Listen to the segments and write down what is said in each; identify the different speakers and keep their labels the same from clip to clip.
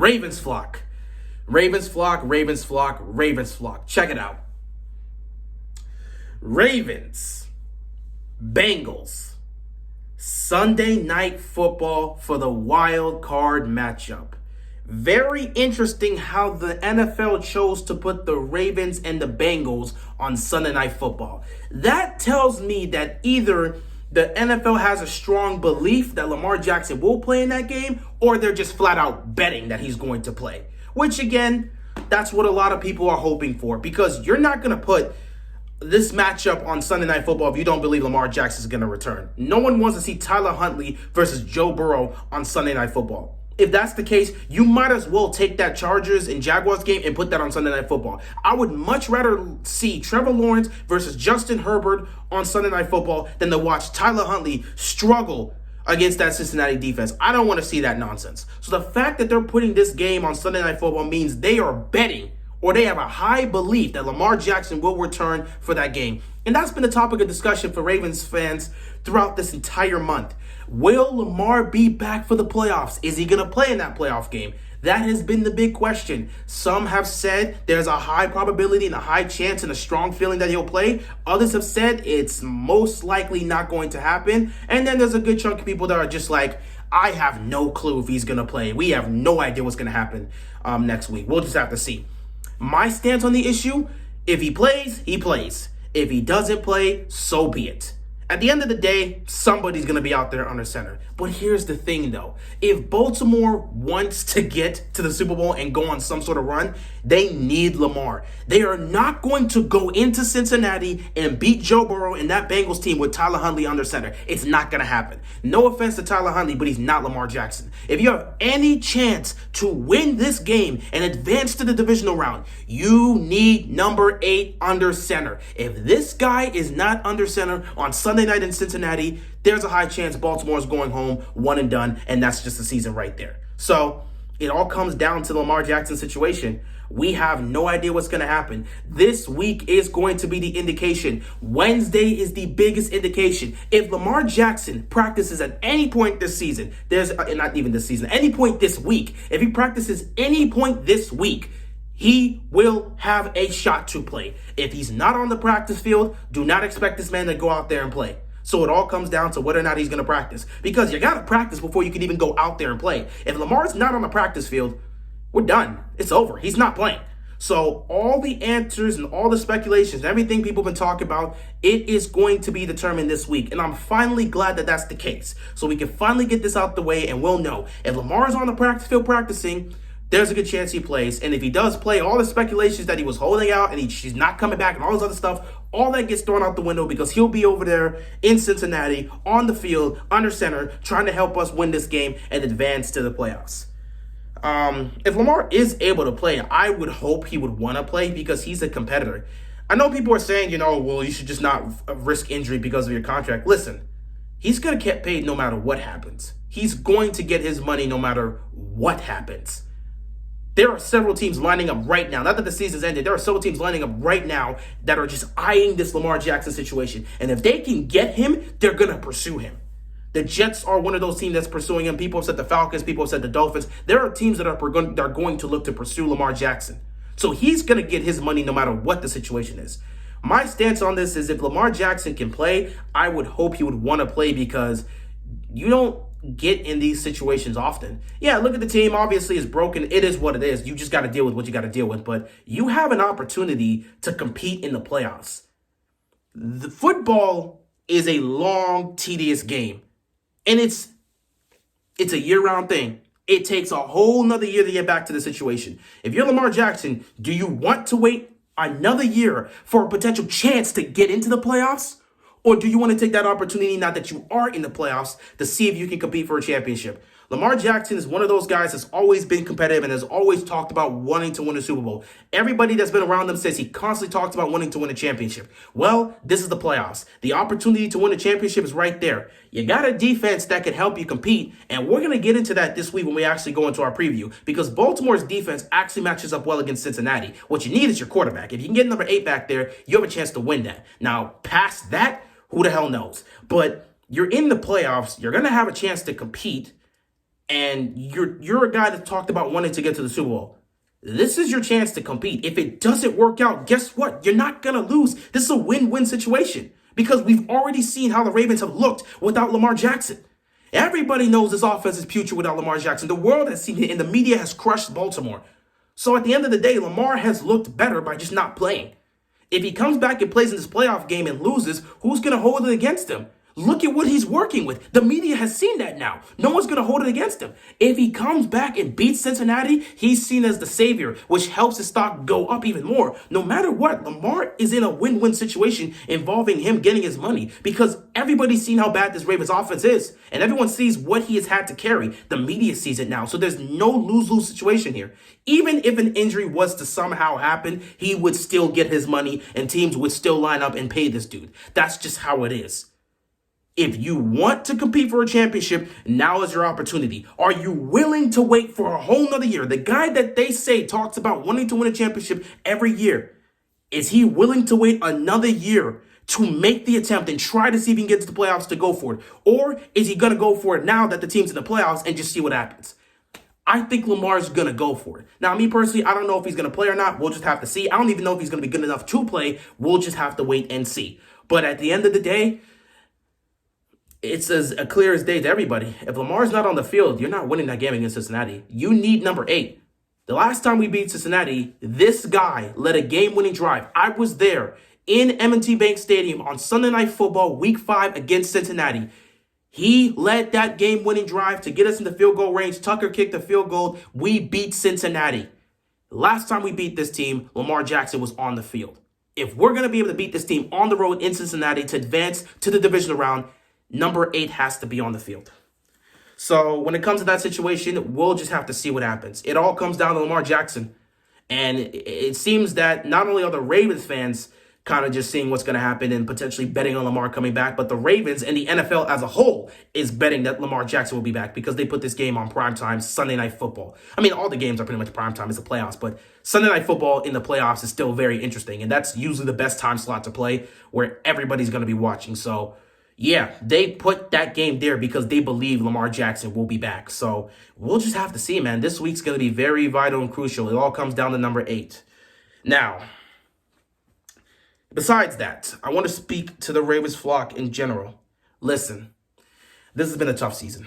Speaker 1: Ravens flock. Ravens flock, Ravens flock, Ravens flock. Check it out. Ravens, Bengals, Sunday night football for the wild card matchup. Very interesting how the NFL chose to put the Ravens and the Bengals on Sunday night football. That tells me that either the NFL has a strong belief that Lamar Jackson will play in that game, or they're just flat out betting that he's going to play. Which again, that's what a lot of people are hoping for, because you're not going to put this matchup on Sunday Night Football if you don't believe Lamar Jackson is going to return. No one wants to see Tyler Huntley versus Joe Burrow on Sunday Night Football. If that's the case, you might as well take that Chargers and Jaguars game and put that on Sunday Night Football. I would much rather see Trevor Lawrence versus Justin Herbert on Sunday Night Football than to watch Tyler Huntley struggle against that Cincinnati defense. I don't want to see that nonsense. So the fact that they're putting this game on Sunday Night Football means they are betting, or they have a high belief that Lamar Jackson will return for that game. And that's been the topic of discussion for Ravens fans throughout this entire month. Will Lamar be back for the playoffs? Is he going to play in that playoff game? That has been the big question. Some have said there's a high probability and a high chance and a strong feeling that he'll play. Others have said it's most likely not going to happen. And then there's a good chunk of people that are just like, I have no clue if he's going to play. We have no idea what's going to happen next week. We'll just have to see. My stance on the issue, if he plays, he plays. If he doesn't play, so be it. At the end of the day, somebody's going to be out there under center. But here's the thing, though. If Baltimore wants to get to the Super Bowl and go on some sort of run, they need Lamar. They are not going to go into Cincinnati and beat Joe Burrow and that Bengals team with Tyler Huntley under center. It's not going to happen. No offense to Tyler Huntley, but he's not Lamar Jackson. If you have any chance to win this game and advance to the divisional round, you need number 8 under center. If this guy is not under center on Sunday night in Cincinnati, there's a high chance Baltimore is going home one and done, and that's just the season right there. So it all comes down to the Lamar Jackson situation. We have no idea what's going to happen. This week is going to be the indication. Wednesday is the biggest indication. If Lamar Jackson practices at any point this season, not even this season, any point this week, if he practices any point this week, he will have a shot to play. If he's not on the practice field, do not expect this man to go out there and play. So it all comes down to whether or not he's going to practice. Because you got to practice before you can even go out there and play. If Lamar's not on the practice field, we're done. It's over. He's not playing. So all the answers and all the speculations, everything people have been talking about, it is going to be determined this week. And I'm finally glad that that's the case. So we can finally get this out the way and we'll know. If Lamar's on the practice field practicing, there's a good chance he plays. And if he does play, all the speculations that he was holding out and he's not coming back and all this other stuff, all that gets thrown out the window because he'll be over there in Cincinnati on the field, under center, trying to help us win this game and advance to the playoffs. If Lamar is able to play, I would hope he would want to play because he's a competitor. I know people are saying, well, you should just not risk injury because of your contract. Listen, he's going to get paid no matter what happens. He's going to get his money no matter what happens. There are several teams lining up right now. Not that the season's ended. There are several teams lining up right now that are just eyeing this Lamar Jackson situation. And if they can get him, they're going to pursue him. The Jets are one of those teams that's pursuing him. People have said the Falcons. People have said the Dolphins. There are teams that are going to look to pursue Lamar Jackson. So he's going to get his money no matter what the situation is. My stance on this is if Lamar Jackson can play, I would hope he would want to play because you don't get in these situations often. Yeah, look at the team. Obviously, it's broken. It is what it is. You just got to deal with what you got to deal with. But you have an opportunity to compete in the playoffs. The football is a long, tedious game. And it's a year-round thing. It takes a whole nother year to get back to the situation. If you're Lamar Jackson, do you want to wait another year for a potential chance to get into the playoffs? Or do you want to take that opportunity now that you are in the playoffs to see if you can compete for a championship? Lamar Jackson is one of those guys that's always been competitive and has always talked about wanting to win a Super Bowl. Everybody that's been around him says he constantly talks about wanting to win a championship. Well, this is the playoffs. The opportunity to win a championship is right there. You got a defense that can help you compete, and we're going to get into that this week when we actually go into our preview because Baltimore's defense actually matches up well against Cincinnati. What you need is your quarterback. If you can get number 8 back there, you have a chance to win that. Now, past that, who the hell knows? But you're in the playoffs. You're going to have a chance to compete. and you're a guy that talked about wanting to get to the Super Bowl. This is your chance to compete. If it doesn't work out, guess what? You're not going to lose. This is a win-win situation because we've already seen how the Ravens have looked without Lamar Jackson. Everybody knows this offense is putrid without Lamar Jackson. The world has seen it, and the media has crushed Baltimore. So at the end of the day, Lamar has looked better by just not playing. If he comes back and plays in this playoff game and loses, who's going to hold it against him? Look at what he's working with. The media has seen that now. No one's going to hold it against him. If he comes back and beats Cincinnati, he's seen as the savior, which helps his stock go up even more. No matter what, Lamar is in a win-win situation involving him getting his money because everybody's seen how bad this Ravens offense is, and everyone sees what he has had to carry. The media sees it now, so there's no lose-lose situation here. Even if an injury was to somehow happen, he would still get his money, and teams would still line up and pay this dude. That's just how it is. If you want to compete for a championship, now is your opportunity. Are you willing to wait for a whole nother year? The guy that they say talks about wanting to win a championship every year, is he willing to wait another year to make the attempt and try to see if he can get to the playoffs to go for it? Or is he going to go for it now that the team's in the playoffs and just see what happens? I think Lamar's going to go for it. Now, me personally, I don't know if he's going to play or not. We'll just have to see. I don't even know if he's going to be good enough to play. We'll just have to wait and see. But at the end of the day, it's as clear as day to everybody. If Lamar's not on the field, you're not winning that game against Cincinnati. You need number 8. The last time we beat Cincinnati, this guy led a game-winning drive. I was there in M&T Bank Stadium on Sunday Night Football, Week 5 against Cincinnati. He led that game-winning drive to get us in the field goal range. Tucker kicked the field goal. We beat Cincinnati. Last time we beat this team, Lamar Jackson was on the field. If we're going to be able to beat this team on the road in Cincinnati to advance to the divisional round, number 8 has to be on the field. So when it comes to that situation, we'll just have to see what happens. It all comes down to Lamar Jackson. And it seems that not only are the Ravens fans kind of just seeing what's going to happen and potentially betting on Lamar coming back, but the Ravens and the NFL as a whole is betting that Lamar Jackson will be back because they put this game on primetime Sunday Night Football. I mean, all the games are pretty much primetime. It's the playoffs, but Sunday Night Football in the playoffs is still very interesting. And that's usually the best time slot to play where everybody's going to be watching. So yeah, they put that game there because they believe Lamar Jackson will be back. So we'll just have to see, man. This week's going to be very vital and crucial. It all comes down to number 8. Now, besides that, I want to speak to the Ravens flock in general. Listen, this has been a tough season.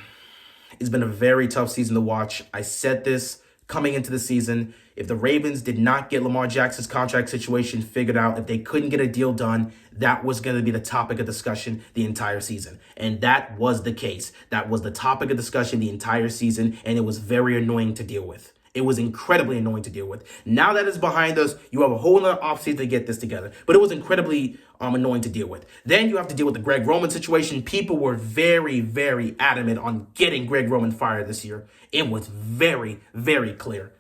Speaker 1: It's been a very tough season to watch. I said this coming into the season. If the Ravens did not get Lamar Jackson's contract situation figured out, if they couldn't get a deal done, that was going to be the topic of discussion the entire season. And that was the case. That was the topic of discussion the entire season, and it was very annoying to deal with. It was incredibly annoying to deal with. Now that it's behind us, you have a whole other offseason to get this together. But it was incredibly annoying to deal with. Then you have to deal with the Greg Roman situation. People were very, very adamant on getting Greg Roman fired this year. It was very, very clear.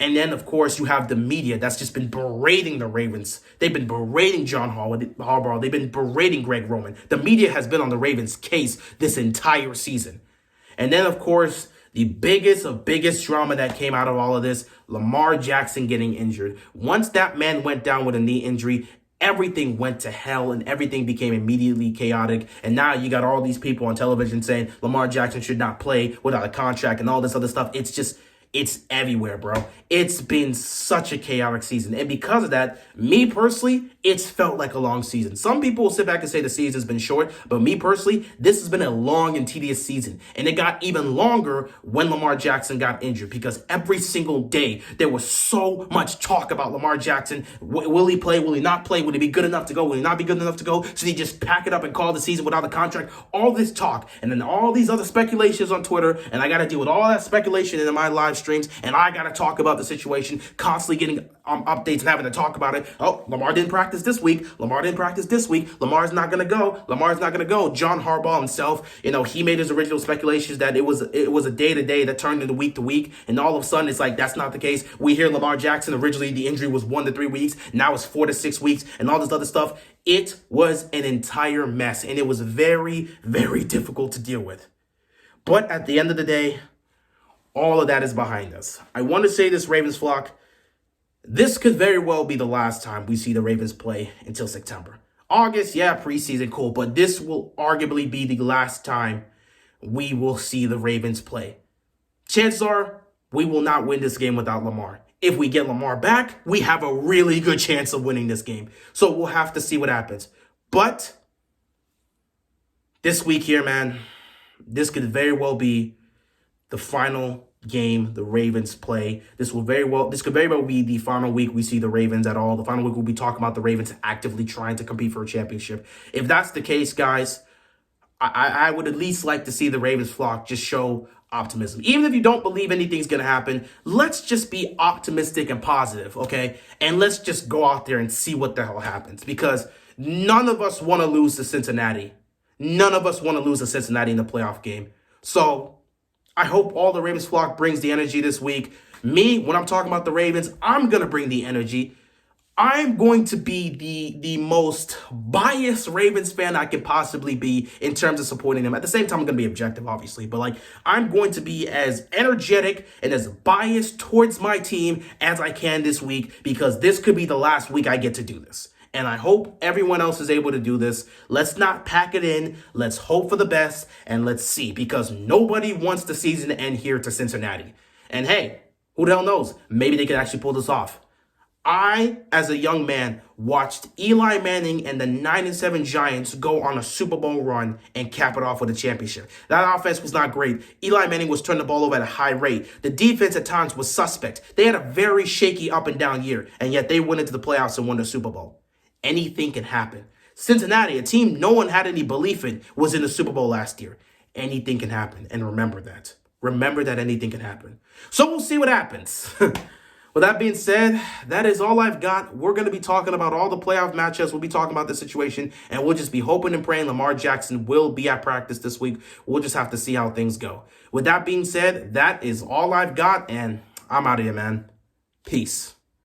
Speaker 1: And then, of course, you have the media that's just been berating the Ravens. They've been berating John Harbaugh. They've been berating Greg Roman. The media has been on the Ravens' case this entire season. And then, of course, the biggest drama that came out of all of this, Lamar Jackson getting injured. Once that man went down with a knee injury, everything went to hell and everything became immediately chaotic. And now you got all these people on television saying Lamar Jackson should not play without a contract and all this other stuff. It's everywhere, bro. It's been such a chaotic season. And because of that, me personally, it's felt like a long season. Some people will sit back and say the season's been short, but me personally, this has been a long and tedious season. And it got even longer when Lamar Jackson got injured because every single day there was so much talk about Lamar Jackson. Will he play? Will he not play? Will he be good enough to go? Will he not be good enough to go? Should he just pack it up and call the season without a contract? All this talk and then all these other speculations on Twitter. And I got to deal with all that speculation in my live streams. And I got to talk about the situation, constantly getting updates and having to talk about it. Oh, Lamar didn't practice this week. Lamar didn't practice this week. Lamar's not going to go. Lamar's not going to go. John Harbaugh himself, he made his original speculations that it was a day-to-day that turned into week-to-week. And all of a sudden, it's like, that's not the case. We hear Lamar Jackson, originally the injury was 1 to 3 weeks. Now it's 4 to 6 weeks and all this other stuff. It was an entire mess. And it was very, very difficult to deal with. But at the end of the day, all of that is behind us. I want to say this, Ravens flock, this could very well be the last time we see the Ravens play until September. August, yeah, preseason, cool, but this will arguably be the last time we will see the Ravens play. chances are we will not win this game without Lamar. If we get Lamar back, we have a really good chance of winning this game. So we'll have to see what happens. But this week here, man, this could very well be the final game the Ravens play. This could very well be the final week we see the Ravens at all. The final week we'll be talking about the Ravens actively trying to compete for a championship. If that's the case, guys, I would at least like to see the Ravens flock just show optimism. Even if you don't believe anything's going to happen, let's just be optimistic and positive, okay? And let's just go out there and see what the hell happens, because none of us want to lose to Cincinnati. None of us want to lose to Cincinnati in the playoff game. So I hope all the Ravens flock brings the energy this week. Me, when I'm talking about the Ravens, I'm going to bring the energy. I'm going to be the most biased Ravens fan I could possibly be in terms of supporting them. At the same time, I'm going to be objective, obviously. But, I'm going to be as energetic and as biased towards my team as I can this week, because this could be the last week I get to do this. And I hope everyone else is able to do this. Let's not pack it in. Let's hope for the best, and let's see, because nobody wants the season to end here to Cincinnati. And hey, who the hell knows? Maybe they could actually pull this off. I, as a young man, watched Eli Manning and the 9-7 Giants go on a Super Bowl run and cap it off with a championship. That offense was not great. Eli Manning was turning the ball over at a high rate. The defense at times was suspect. They had a very shaky up and down year, and yet they went into the playoffs and won the Super Bowl. Anything can happen. Cincinnati, a team no one had any belief in, was in the Super Bowl last year. Anything can happen, and remember that. Remember that anything can happen. So we'll see what happens. With that being said, that is all I've got. We're going to be talking about all the playoff matchups. We'll be talking about the situation, and we'll just be hoping and praying Lamar Jackson will be at practice this week. We'll just have to see how things go. With that being said, that is all I've got, and I'm out of here, man. Peace.